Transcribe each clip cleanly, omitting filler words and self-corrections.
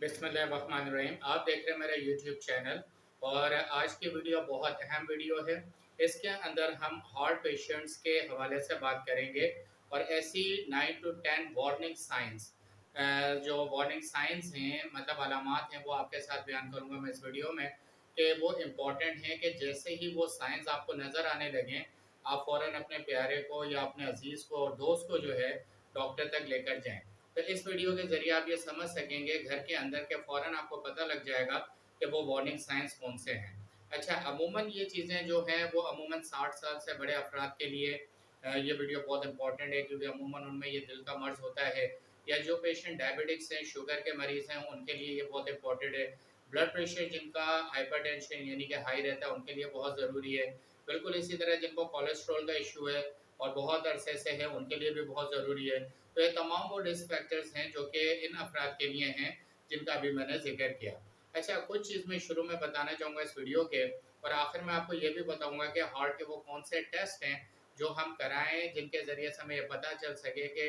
बिस्मिल्लाहिर्रहमानिर्रहीम। आप देख रहे हैं मेरा यूट्यूब चैनल और आज की वीडियो बहुत अहम वीडियो है। इसके अंदर हम हार्ट पेशेंट्स के हवाले से बात करेंगे और ऐसी 9 to 10 वार्निंग साइंस, जो वार्निंग साइंस हैं मतलब अलामात हैं, वो आपके साथ बयान करूंगा मैं इस वीडियो में कि वो इम्पॉर्टेंट हैं कि जैसे ही वो साइंस आपको नज़र आने लगें आप फ़ौरन अपने प्यारे को या अपने अजीज़ को और दोस्त को जो है डॉक्टर तक लेकर जाएं। तो इस वीडियो के ज़रिए आप ये समझ सकेंगे घर के अंदर के फ़ौरन आपको पता लग जाएगा कि वो वार्निंग साइंस कौन से हैं। अच्छा, अमूमन ये चीज़ें जो हैं वो अमूमन 60 साल से बड़े अफराद के लिए ये वीडियो बहुत इंपॉर्टेंट है, क्योंकि अमूमन उनमें ये दिल का मर्ज़ होता है, या जो पेशेंट डायबिटिक्स हैं, शुगर के मरीज़ हैं, उनके लिए ये बहुत इंपॉर्टेंट है। ब्लड प्रेशर जिनका हाइपरटेंशन यानी कि हाई रहता है उनके लिए बहुत ज़रूरी है। बिल्कुल इसी तरह जिनको कोलेस्ट्रॉल का इशू है और बहुत अरसे से है उनके लिए भी बहुत ज़रूरी है। तो ये तमाम वो रिस्क फैक्टर्स हैं जो कि इन अफराद के लिए हैं जिनका अभी मैंने जिक्र किया। अच्छा, कुछ चीज़ मैं शुरू में बताना चाहूँगा इस वीडियो के, और आखिर में आपको ये भी बताऊँगा कि हार्ट के वो कौन से टेस्ट हैं जो हम कराएं जिनके ज़रिए से हमें ये पता चल सके कि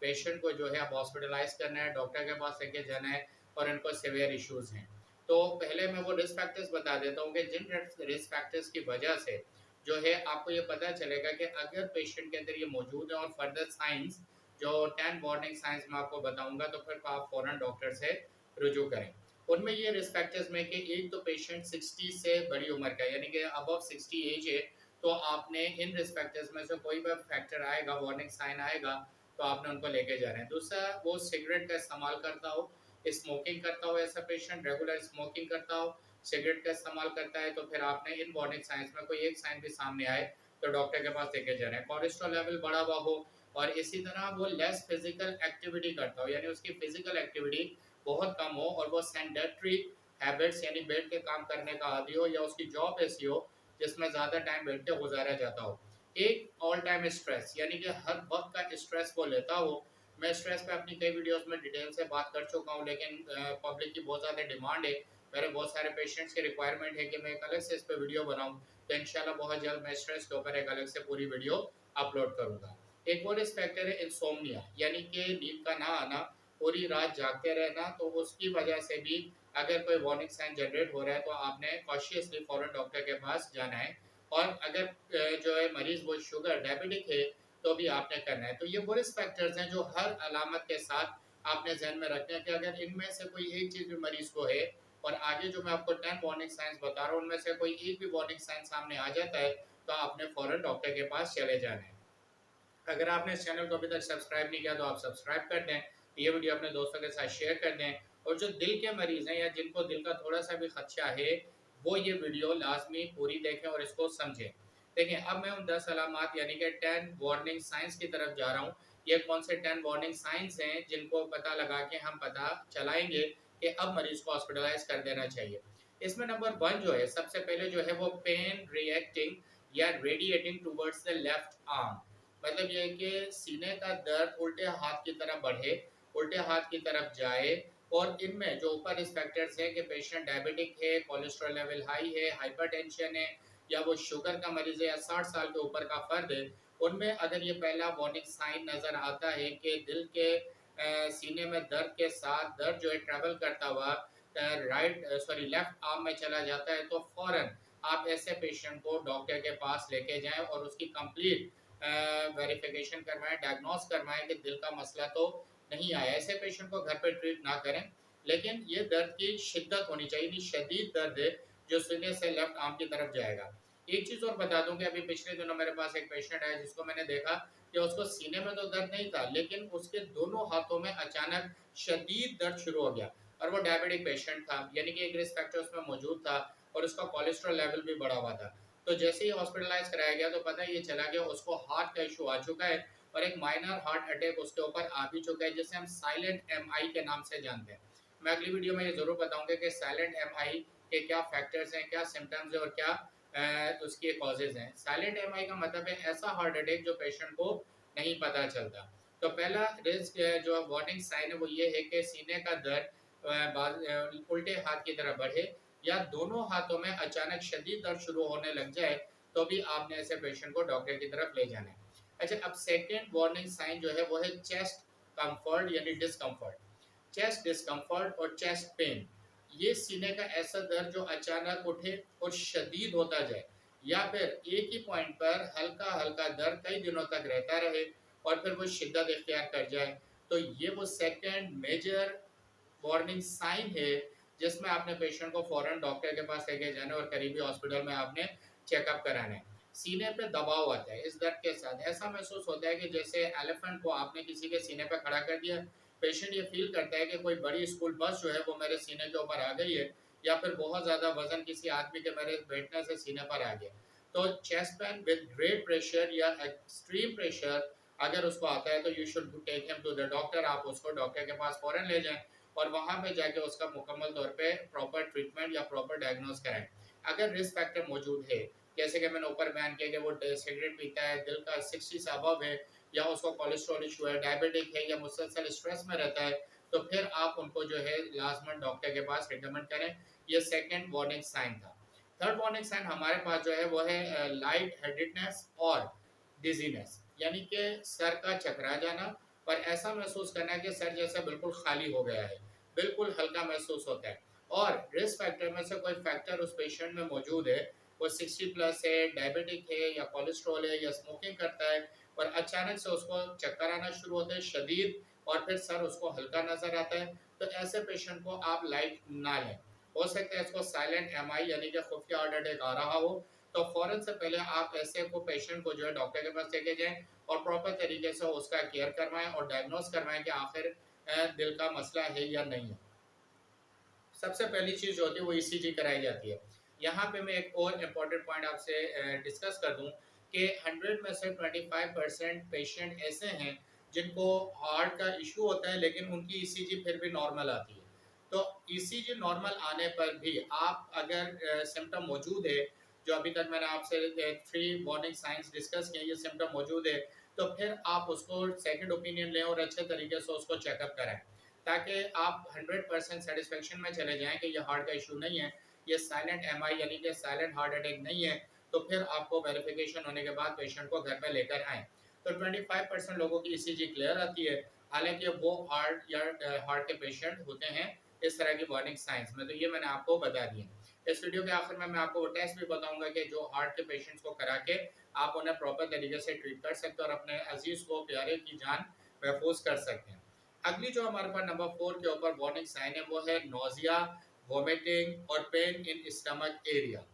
पेशेंट को जो है अब हॉस्पिटलाइज करना है, डॉक्टर के पास लेके जाना है और इनको सीवियर इश्यूज़ हैं। तो पहले मैं वो रिस्क फैक्टर्स बता देता हूँ कि जिन रिस्क फैक्टर्स की वजह से जो है आपको ये पता चलेगा कि अगर पेशेंट के अंदर ये मौजूद है, और फर्दर साइंस जो 10 वार्निंग साइंस मैं आपको बताऊंगा, तो फिर आप फ़ौरन डॉक्टर से रुजू करें। उनमें ये रिस्क फैक्टर्स में कि एक तो पेशेंट 60 से बड़ी उम्र का यानी कि अबव 60 एज है, तो आपने इन रिस्क फैक्टर्स में से कोई भी फैक्टर आएगा, वार्निंग साइन आएगा, तो आपने उनको लेके जाना है। दूसरा, वो सिगरेट का इस्तेमाल करता हो, स्मोकिंग करता हो, ऐसा पेशेंट रेगुलर स्मोकिंग करता हो, सिगरेट का इस्तेमाल करता है, तो फिर आपने इन वार्निंग साइंस में कोई एक साइन भी सामने आए तो डॉक्टर के पास लेके जाना है। कोलेस्ट्रॉल लेवल बढ़ा हुआ हो और इसी तरह वो लेस फिजिकल एक्टिविटी करता हो, यानी उसकी फिजिकल एक्टिविटी बहुत कम हो और वो सेडेंटरी हैबिट्स यानी बेड के काम करने का आदी हो, या उसकी जॉब ऐसी हो जिसमें ज़्यादा टाइम बेड पे गुजारा जाता हो। एक ऑल टाइम स्ट्रेस यानी कि हर वक्त का स्ट्रेस वो लेता हो। मैं स्ट्रेस पे अपनी कई वीडियोस में डिटेल से बात कर चुका हूँ, लेकिन पब्लिक की बहुत ज़्यादा डिमांड है, मेरे बहुत सारे पेशेंट्स की रिक्वायरमेंट है कि मैं एक अलग से इस पे वीडियो बनाऊँ। तो इंशाल्लाह बहुत जल्द मैं स्ट्रेस के ऊपर एक अलग से पूरी वीडियो अपलोड करूँगा। एक और रिस्क फैक्टर है इंसोम्निया, यानी कि नींद का ना आना, पूरी रात जागते रहना। तो उसकी वजह से भी अगर कोई वार्निंग साइन जनरेट हो रहा है तो आपने कॉशियसली फ़ौरन डॉक्टर के पास जाना है। और अगर जो है मरीज़ वो शुगर डायबिटिक है तो भी आपने करना है। तो ये वो रिस्क फैक्टर्स हैं जो हर अलामत के साथ आपने ज़हन में रखना है कि अगर इनमें से कोई एक चीज़ भी मरीज़ को है, और आगे जो मैं आपको 10 वार्निंग साइंस बता रहा हूँ उनमें से कोई एक भी वार्निंग साइन सामने आ जाता है, तो आपने फ़ौरन डॉक्टर के पास चले जाना है। अगर आपने इस चैनल को अभी तक सब्सक्राइब नहीं किया तो आप सब्सक्राइब कर दें, ये वीडियो अपने दोस्तों के साथ शेयर कर दें, और जो दिल के मरीज़ हैं या जिनको दिल का थोड़ा-सा भी खदशा है, वो ये वीडियो लाज़मी पूरी देखें और इसको समझें। देखिए, अब मैं उन 10 अलामात यानी कि 10 वार्निंग साइंस की तरफ जा रहा हूँ। ये कौन से 10 वार्निंग साइंस हैं जिनको पता लगा के हम पता चलाएँगे कि अब मरीज़ को हॉस्पिटलाइज़ कर देना चाहिए। इसमें नंबर 1 जो है, सबसे पहले जो है वो पेन रिएक्टिंग या radiating towards the left arm. मतलब ये है कि सीने का दर्द उल्टे हाथ की तरफ बढ़े, उल्टे हाथ की तरफ जाए, और इनमें जो ऊपर रिस्क फैक्टर्स है कि पेशेंट डायबिटिक है, कोलेस्ट्रॉल लेवल हाई है, हाइपरटेंशन है, या वो शुगर का मरीज़ है, या 60 साल के ऊपर का फ़र्द है, उनमें अगर ये पहला वार्निंग साइन नज़र आता है कि दिल के सीने में दर्द के साथ दर्द जो है ट्रैवल करता हुआ लेफ्ट आर्म में चला जाता है, तो फ़ौरन आप ऐसे पेशेंट को डॉक्टर के पास लेके जाएँ और उसकी कंप्लीट वेरिफिकेशन करवाएं, डायग्नोस करवाएं कि दिल का मसला तो नहीं आया। ऐसे पेशेंट को घर पे ट्रीट ना करें, लेकिन ये दर्द की शिद्दत होनी चाहिए, नहीं शदीद दर्द है जो सीने से लेफ्ट आर्म की तरफ जाएगा। एक चीज़ और बता दूं कि अभी पिछले दिनों मेरे पास एक पेशेंट आया जिसको मैंने देखा कि उसको सीने में तो दर्द नहीं था, लेकिन उसके दोनों हाथों में अचानक शदीद दर्द शुरू हो गया, और वो डायबिटिक पेशेंट था, यानी कि एक रिस्क फैक्टर उसमें मौजूद था और उसका कोलेस्ट्रॉल लेवल भी बढ़ा हुआ था। तो जैसे ही हॉस्पिटलाइज कराया गया तो पता ये चला गया उसको हार्ट का इशू आ चुका है, और एक माइनर हार्ट अटैक उसके ऊपर आ भी चुका है, जिसे हम साइलेंट एमआई के नाम से जानते हैं। मैं अगली वीडियो में ये ज़रूर बताऊंगा कि साइलेंट एमआई के क्या फैक्टर्स हैं, क्या सिम्टम्स हैं और क्या उसके कॉजेज़ हैं। साइलेंट एमआई का मतलब है ऐसा हार्ट अटैक जो पेशेंट को नहीं पता चलता। तो पहला रिस्क जो वार्निंग साइन है वो ये है कि सीने का दर्द उल्टे हाथ की तरफ बढ़े, या दोनों हाथों में अचानक शदीद दर्द शुरू होने लग जाए, तो भी आपने ऐसे पेशेंट को डॉक्टर की तरफ ले जाना है। अच्छा, अब सेकंड वार्निंग साइन जो है वो है चेस्ट कंफर्ट यानी डिस्कम्फर्ट। चेस्ट डिस्कम्फर्ट और चेस्ट पेन, ये सीने का ऐसा दर्द जो अचानक उठे और शदीद होता जाए, या फिर एक ही पॉइंट पर हल्का हल्का दर्द कई दिनों तक रहता रहे और फिर वो शिद्दत इख्तियार कर जाए, तो ये वो सेकंड मेजर वार्निंग साइन है जिसमें आपने पेशेंट को फौरन डॉक्टर के पास लेके जाना है और करीबी हॉस्पिटल में आपने चेकअप कराना है। सीने पे दबाव आता है, इस दर्द के साथ ऐसा महसूस होता है कि जैसे एलिफेंट को आपने किसी के सीने पे खड़ा कर दिया। पेशेंट ये फील करता है कि कोई बड़ी स्कूल बस जो है वो मेरे सीने के ऊपर आ गई है, या फिर बहुत ज़्यादा वजन किसी आदमी के मेरे बैठने से सीने पर आ गया। तो chest pain with great pressure या एक्सट्रीम प्रेशर अगर उसको आता है तो you should take him to the doctor, आप उसको डॉक्टर के पास फ़ौरन ले जाएँ और वहाँ पे जाके उसका मुकम्मल तौर पे प्रॉपर ट्रीटमेंट या प्रॉपर डायग्नोस कराएँ। अगर रिस्क फैक्टर मौजूद है, जैसे कि मैंने ऊपर बयान किया कि वो सिगरेट पीता है, दिल का 60 से अबव है, या उसको कोलेस्ट्रॉल इशू है, डायबिटिक है, या मुसलसल स्ट्रेस में रहता है, तो फिर आप उनको जो है लाजमन डॉक्टर के पास रिकमेंड करें। ये सेकंड वार्निंग साइन था। थर्ड वार्निंग साइन हमारे पास जो है वो है लाइट हेडेडनेस और डिजीनेस, यानी कि सर का चकरा जाना और ऐसा महसूस करना कि सर जैसा बिल्कुल खाली हो गया है, बिल्कुल हल्का महसूस होता है। और रिस्क फैक्टर में से कोई फैक्टर उस पेशेंट में मौजूद है, वो 60 प्लस है, डायबिटिक है, या कोलेस्ट्रॉल है, या स्मोकिंग करता है, और अचानक से उसको चक्कर आना शुरू होते हैं शदीद, और फिर सर उसको हल्का नजर आता है, तो ऐसे पेशेंट को आप लाइट ना लें। हो सकता है इसको साइलेंट एमआई यानी कि खुफिया हार्ट अटैक आ रहा हो, तो फ़ौरन से पहले आप ऐसे को पेशेंट को जो है डॉक्टर के पास लेके जाएँ और प्रॉपर तरीके से उसका केयर करवाएँ और डायग्नोस करवाएँ कि आखिर दिल का मसला है या नहीं है। सबसे पहली चीज़ जो होती है वो ईसीजी कराई जाती है। यहाँ पे मैं एक और इम्पोर्टेंट पॉइंट आपसे डिस्कस कर दूँ कि 100 में से 25% पेशेंट ऐसे हैं जिनको हार्ट का इशू होता है, लेकिन उनकी ईसीजी फिर भी नॉर्मल आती है। तो ईसीजी नॉर्मल आने पर भी आप अगर सिम्पटम मौजूद है, जो अभी तक मैंने आपसे 3 वार्निंग साइंस डिस्कस किए, ये सिम्पटम मौजूद है, तो फिर आप उसको सेकंड ओपिनियन लें और अच्छे तरीके से उसको चेकअप कराएँ। ताकि आप 100% सेटिस्फेक्शन में चले जाएँ कि ये हार्ट का इशू नहीं है, ये साइलेंट एमआई यानी कि साइलेंट हार्ट अटैक नहीं है, तो फिर आपको वेरिफिकेशन होने के बाद पेशेंट को घर पे लेकर आएँ। तो 25% लोगों की ईसीजी क्लियर आती है, हालाँकि वो हार्ट या हार्ट के पेशेंट होते हैं इस तरह की वार्निंग साइंस में, तो ये मैंने आपको बता दिए। इस वीडियो के आखिर में मैं आपको वो टेस्ट भी बताऊँगा कि जो हार्ट के पेशेंट्स को करा के आप उन्हें प्रॉपर तरीके से ट्रीट कर सकते हो और अपने अज़ीज़ को, प्यारे की जान महफूज़ कर सकते हैं। अगली जो हमारे पास नंबर 4 के ऊपर वार्निंग साइन है वो है नोज़िया, वोमिटिंग और पेन इन स्टमक एरिया।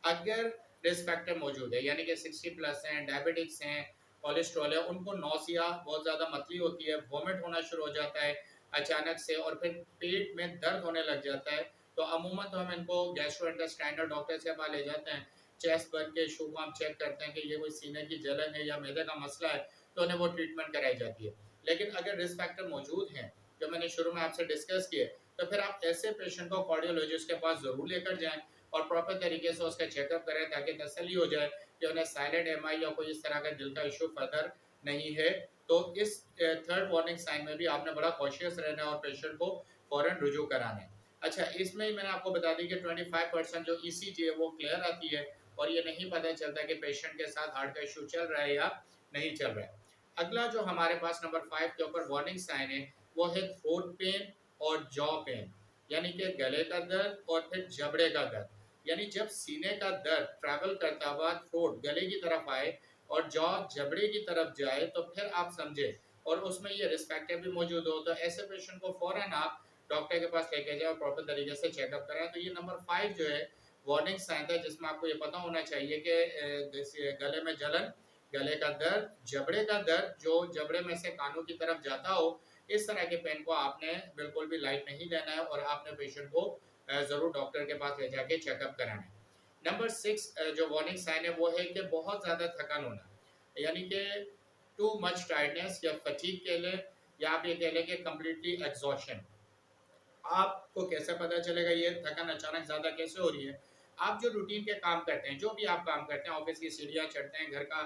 अगर रिस्क फैक्टर मौजूद है, यानी कि 60 प्लस हैं, डायबिटिक्स हैं, कोलेस्ट्रॉल है, उनको नौसिया बहुत ज़्यादा मतली होती है, वोमिट होना शुरू हो जाता है अचानक से, और फिर पेट में दर्द होने लग जाता है, तो अमूमन तो हम इनको गैस्ट्रोइंटेस्टाइनल डॉक्टर के पास ले जाते हैं। चेस्ट बन के इशू को हम चेक करते हैं कि ये कोई सीने की जलन है या मैदे का मसला है, तो उन्हें वो ट्रीटमेंट कराई जाती है। लेकिन अगर रिस्क फैक्टर मौजूद हैं, जो मैंने शुरू में आपसे डिस्कस किए, तो फिर आप ऐसे पेशेंट को कार्डियोलॉजिस्ट के पास ज़रूर लेकर जाएँ और प्रॉपर तरीके से उसका चेकअप करें, ताकि तसल्ली हो जाए कि उन्हें साइलेंट एमआई या कोई इस तरह का दिल का इशू फर्दर नहीं है। तो इस थर्ड वार्निंग साइन में भी आपने बड़ा कॉशियस रहना है और पेशेंट को फ़ौरन रुजू कराना है। अच्छा, इसमें ही मैंने आपको बता दी कि 25% जो ईसीजी है वो क्लियर आती है और ये नहीं पता चलता कि पेशेंट के साथ हार्ट का इशू चल रहा है या नहीं चल रहा है। अगला जो हमारे पास नंबर 5 के ऊपर वार्निंग साइन है वो है थ्रोट पेन और जॉ पेन, यानी कि गले का दर्द और फिर जबड़े का दर्द। यानी जब सीने का दर्द ट्रैवल करता हुआ थ्रोट गले की तरफ आए और जॉ जबड़े की तरफ जाए, तो फिर आप समझे और उसमें ये रिस्क फैक्टर भी मौजूद हो, तो ऐसे पेशेंट को फौरन आप डॉक्टर के पास लेके जाए और प्रॉपर तरीके से चेकअप कराएं। तो ये नंबर 5 जो है वार्निंग साइन था, जिसमें आपको ये पता होना चाहिए कि जैसे गले में जलन, गले का दर्द, जबड़े का दर्द जो जबड़े में से कानों की तरफ जाता हो, इस तरह के पेन को आपने बिल्कुल भी लाइट नहीं लेना है और आपने पेशेंट को ज़रूर डॉक्टर के पास ले जाके चेकअप कराना है। नंबर 6 जो वार्निंग साइन है वो है कि बहुत ज़्यादा थकान होना, यानी कि टू मच टायर्डनेस या फटीग कह लें, या आप ये कह लें कि कंप्लीटली एग्जॉशन। आपको कैसे पता चलेगा ये थकान अचानक ज़्यादा कैसे हो रही है? आप जो रूटीन के काम करते हैं, जो भी आप काम करते हैं, ऑफ़िस की सीढ़ियाँ चढ़ते हैं, घर का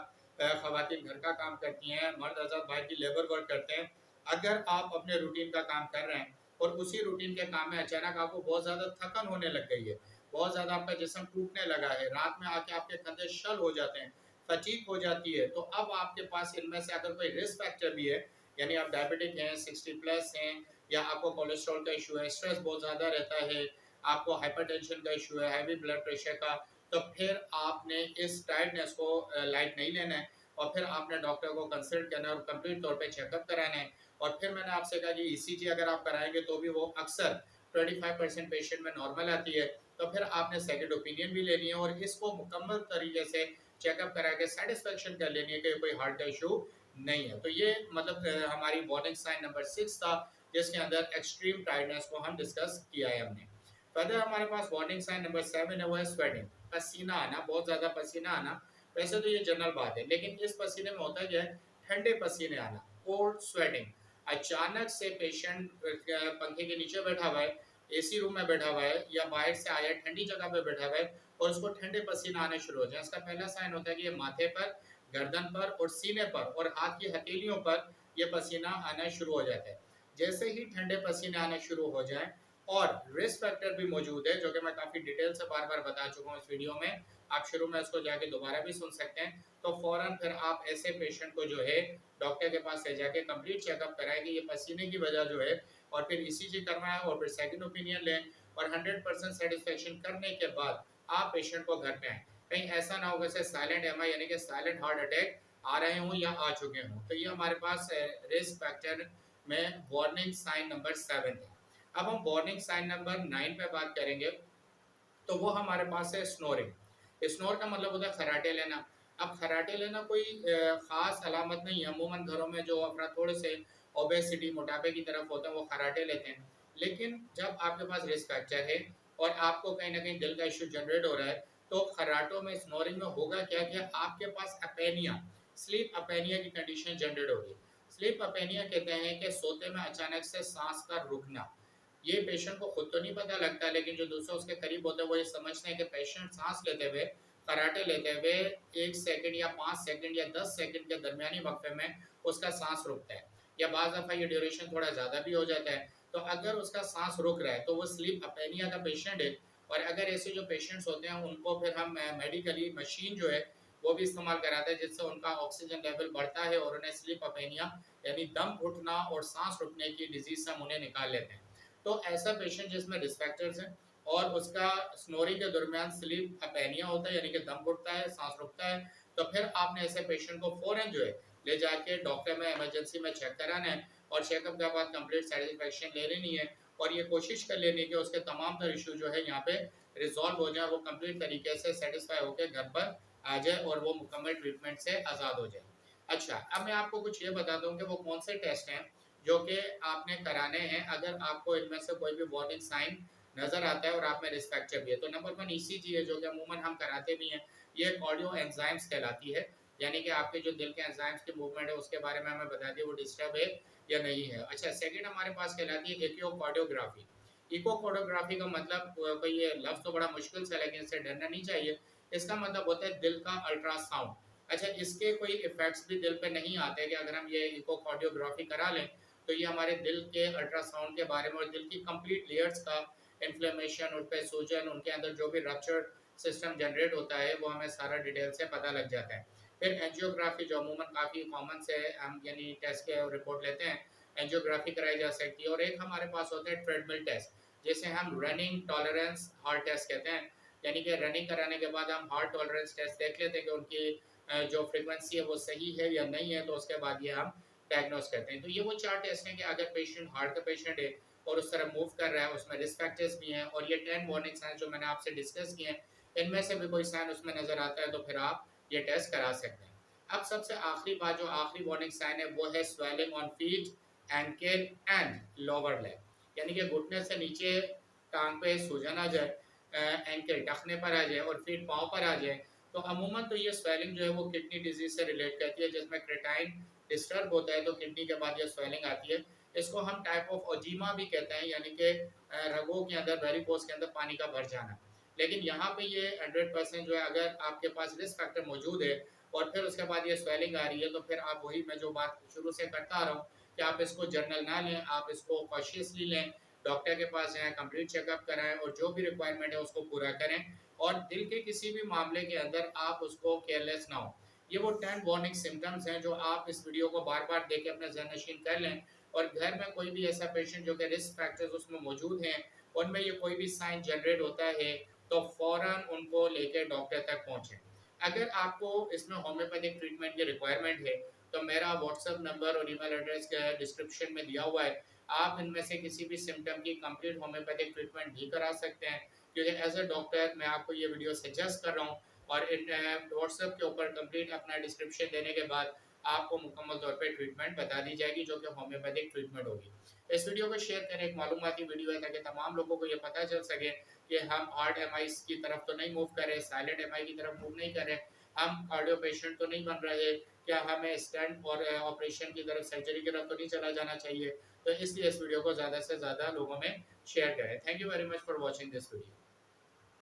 ख़वातीन घर का काम करती हैं, मर्द हज़रात बाहर की लेबर वर्क करते हैं। अगर आप अपने रूटीन का काम कर रहे हैं और उसी रूटीन के काम में अचानक आपको बहुत ज़्यादा थकन होने लग गई है, बहुत ज़्यादा आपका जिस्म टूटने लगा है, रात में आके आपके कंधे शल हो जाते हैं, फटीग हो जाती है, तो अब आपके पास इनमें से अगर कोई रिस्क फैक्टर भी है, यानी आप डायबिटिक हैं, 60 प्लस हैं, या आपको कोलेस्ट्रॉल का इशू है, स्ट्रेस बहुत ज़्यादा रहता है, आपको हाइपरटेंशन का इशू है, हैवी ब्लड प्रेशर का, तो फिर आपने इस टायर्डनेस को लाइट नहीं लेना है और फिर आपने डॉक्टर को कंसल्ट करना है और कंप्लीट तौर पे चेकअप कराना है। और फिर मैंने आपसे कहा कि ईसीजी अगर आप कराएंगे तो भी वो अक्सर 25% पेशेंट में नॉर्मल आती है, तो फिर आपने सेकंड ओपिनियन भी लेनी है और इसको मुकम्मल तरीके से चेकअप करा के सेटिस्फेक्शन कर लेनी है कि कोई हार्ट का इशू नहीं है। तो ये मतलब हमारी वार्निंग साइन नंबर 6 था, जिसके अंदर एक्सट्रीम टायर्डनेस को हम डिस्कस किया है हमने। फर्दर हमारे पास वार्निंग साइन नंबर 7 है, वो है स्वेटिंग, पसीना आना, बहुत ज़्यादा पसीना आना। वैसे तो ये जनरल बात है, लेकिन इस पसीने में होता क्या है, ठंडे पसीने आना, कोल्ड स्वेटिंग। अचानक से पेशेंट पंखे के नीचे बैठा हुआ है, एसी रूम में बैठा हुआ है या बाहर से आया ठंडी जगह पे बैठा हुआ है और उसको ठंडे पसीने आने शुरू हो जाए, इसका पहला साइन होता है कि ये माथे पर, गर्दन पर और सीने पर और हाथ की हथेलियों पर ये पसीना आना शुरू हो जाता है। जैसे ही ठंडे पसीने आने शुरू हो जाए और रिस्क फैक्टर भी मौजूद है, जो कि मैं काफ़ी डिटेल से बार बार बता चुका हूँ इस वीडियो में, आप शुरू में उसको जाके दोबारा भी सुन सकते हैं। तो फौरन फिर आप ऐसे पेशेंट को जो है डॉक्टर के पास ले जाके कंप्लीट चेकअप कराएं कि ये पसीने की वजह जो है, और फिर ईसीजी करवाएं और फिर सेकंड ओपिनियन लें और 100% सेटिस्फेक्शन करने के बाद आप पेशेंट को घर पे आएँ। कहीं ऐसा ना हो जैसे साइलेंट एमआई यानी कि साइलेंट हार्ट अटैक आ रहे हों या आ चुके हों। तो ये हमारे पास रिस्क फैक्टर में वार्निंग साइन नंबर 7 है। अब हम वार्निंग साइन नंबर 9 पे बात करेंगे, तो वो हमारे पास है स्नोरिंग। स्नोर का मतलब होता है खर्राटे लेना। अब खर्राटे लेना कोई ख़ास अलामत नहीं है, अमूमन घरों में जो अफराद थोड़े से ओबेसिटी, मोटापे की तरफ होते हैं, वो खर्राटे लेते हैं। लेकिन जब आपके पास रिस्क फैक्टर है और आपको कहीं न कहीं दिल का इश्यू जनरेट हो रहा है, तो खर्राटों में, स्नोरिंग में होगा क्या कि आपके पास अपैनिया, स्लीप अपैनिया की कंडीशन जनरेट होगी। स्लीप अपैनिया कहते हैं कि सोते में अचानक से साँस का रुकना। ये पेशेंट को खुद तो नहीं पता लगता, लेकिन जो दूसरे उसके करीब होते हैं वो ये समझते हैं कि पेशेंट सांस लेते हुए, खर्राटे लेते हुए 1 सेकंड या 5 सेकंड या 10 सेकंड के दरमियानी वक्फे में उसका सांस रुकता है, या बाज़ दफ़ा ये ड्यूरेशन थोड़ा ज़्यादा भी हो जाता है। तो अगर उसका सांस रुक रहा है तो वो स्लीप अपैनिया का पेशेंट है। और अगर ऐसे जो पेशेंट्स होते हैं उनको फिर हम मेडिकली मशीन जो है वो भी इस्तेमाल कराते हैं, जिससे उनका ऑक्सीजन लेवल बढ़ता है और उन्हें स्लीप अपैनिया यानी दम घुटना और सांस रुकने की डिजीज़ से हम उन्हें निकाल लेते हैं। तो ऐसा पेशेंट जिसमें रिस्क फैक्टर्स हैं और उसका स्नोरिंग के दरमियान स्लीप अपैनिया होता है यानी कि दम घुटता है, सांस रुकता है, तो फिर आपने ऐसे पेशेंट को फौरन जो है ले जाके डॉक्टर में इमरजेंसी में चेक कराना है और चेकअप के बाद कंप्लीट सेटिस्फेक्शन ले लेनी है और ये कोशिश कर लेनी है कि उसके तमाम तर इशू जो है यहाँ पे रिजॉल्व हो जाए, वो कंप्लीट तरीके से सेटिस्फाई होकर घर पर आ जाए और वो मुकम्मल ट्रीटमेंट से आज़ाद हो जाए। अच्छा, अब मैं आपको कुछ ये बताता हूँ कि वो कौन से टेस्ट हैं जो कि आपने कराने हैं अगर आपको इनमें से कोई भी वार्निंग साइन नज़र आता है और आप में रिस्क फैक्टर भी है। तो नंबर 1 ईसीजी है, जो कि अमूमन हम कराते भी हैं। ये कार्डियो एंजाइम्स कहलाती है, यानी कि आपके जो दिल के एंजाइम्स की मूवमेंट है उसके बारे में हमें बता दिए वो डिस्टर्ब है या नहीं है। अच्छा, सेकंड हमारे पास कहलाती है इकोकार्डियोग्राफी। इकोकार्डियोग्राफी का मतलब कोई ये लफ्ज़ तो बड़ा मुश्किल सा है, लेकिन इससे डरना नहीं चाहिए। इसका मतलब होता है दिल का अल्ट्रासाउंड। अच्छा, इसके कोई इफ़ेक्ट्स भी दिल पे नहीं आते कि अगर हम ये इकोकार्डियोग्राफी करा लें तो ये हमारे दिल के अल्ट्रासाउंड के बारे में और दिल की कंप्लीट लेयर्स का इन्फ्लेमेशन, उन पे सूजन, उनके अंदर जो भी रप्चर सिस्टम जनरेट होता है वो हमें सारा डिटेल से पता लग जाता है। फिर एंजियोग्राफी जो अमूमन काफ़ी कॉमन से हम यानी टेस्ट के रिपोर्ट लेते हैं, एंजियोग्राफी कराई जा सकती है। और एक हमारे पास होता है ट्रेडमिल टेस्ट, जिसे हम रनिंग टॉलरेंस हार्ट टेस्ट कहते हैं, यानी कि रनिंग कराने के बाद हम हार्ट टॉलरेंस टेस्ट देख लेते हैं कि उनकी जो फ्रीक्वेंसी है वो सही है या नहीं है, तो उसके बाद ये हम डायग्नोस करते हैं। तो ये वो 4 टेस्ट हैं कि अगर पेशेंट हार्ट का पेशेंट है और उस तरह मूव कर रहा है, उसमें रिस्क फैक्टर्स भी हैं और ये 10 वार्निंग साइंस जो मैंने आपसे डिस्कस किए हैं, इनमें से भी कोई साइन उसमें नज़र आता है तो फिर आप ये टेस्ट करा सकते हैं। अब सबसे आखिरी बात, जो आखिरी वार्निंग साइन है वो है swelling on feet, ankle and lower leg, यानी कि घुटने से नीचे टांग पे सूजन आ जाए, एंकल टखने पर आ जाए और फीट पाँव पर आ जाए। तो अमूमन तो ये स्वेलिंग जो है वो किडनी डिजीज से रिलेट करती है, जिसमें क्रेटाइन डिस्टर्ब होता है तो किडनी के बाद ये स्वेलिंग आती है। इसको हम टाइप ऑफ ओजीमा भी कहते हैं, यानी कि रगों के अंदर, वेरिकोस के अंदर पानी का भर जाना। लेकिन यहाँ पे ये 100% जो है, अगर आपके पास रिस्क फैक्टर मौजूद है और फिर उसके बाद ये स्वेलिंग आ रही है, तो फिर आप वही मैं जो बात शुरू से करता आ रहा हूँ कि आप इसको जर्नल ना लें, आप इसको कॉशियसली लें, डॉक्टर के पास जाएँ, कंप्लीट चेकअप कराएँ और जो भी रिक्वायरमेंट है उसको पूरा करें और दिल के किसी भी मामले के अंदर आप उसको केयरलेस ना हो। ये वो 10 वार्निंग सिम्पटम्स हैं जो आप इस वीडियो को बार-बार देख के अपने ज़हन नशीन कर लें, और घर में कोई भी ऐसा पेशेंट जो कि रिस्क फैक्टर्स उसमें मौजूद हैं, उनमें ये कोई भी साइन जनरेट होता है, तो फ़ौरन उनको लेके डॉक्टर तक पहुँचे। अगर आपको इसमें होम्योपैथिक ट्रीटमेंट की रिक्वायरमेंट है, तो मेरा व्हाट्सएप नंबर और ईमेल एड्रेस डिस्क्रिप्शन में दिया हुआ है। आप इनमें से किसी भी सिम्पटम की कंप्लीट होम्योपैथिक ट्रीटमेंट भी करा सकते हैं, क्योंकि एज अ डॉक्टर मैं आपको ये वीडियो सजेस्ट कर रहा हूँ। और इन व्हाट्सएप के ऊपर कंप्लीट अपना डिस्क्रिप्शन देने के बाद आपको मुकम्मल तौर पे ट्रीटमेंट बता दी जाएगी, जो कि होम्योपैथिक ट्रीटमेंट होगी। इस वीडियो को शेयर करें, एक मालूमाती वीडियो है, ताकि तमाम लोगों को ये पता चल सके कि हम हार्ट एमआई की तरफ तो नहीं मूव कर रहे, साइलेंट एमआई की तरफ मूव नहीं कर रहे, हम कार्डियो पेशेंट तो नहीं बन रहे, क्या हमें स्टेंट और ऑपरेशन की तरफ, सर्जरी की तरफ तो नहीं चला जाना चाहिए। तो इसलिए इस वीडियो को ज़्यादा से ज़्यादा लोगों में शेयर करें। Thank you very much for watching this video.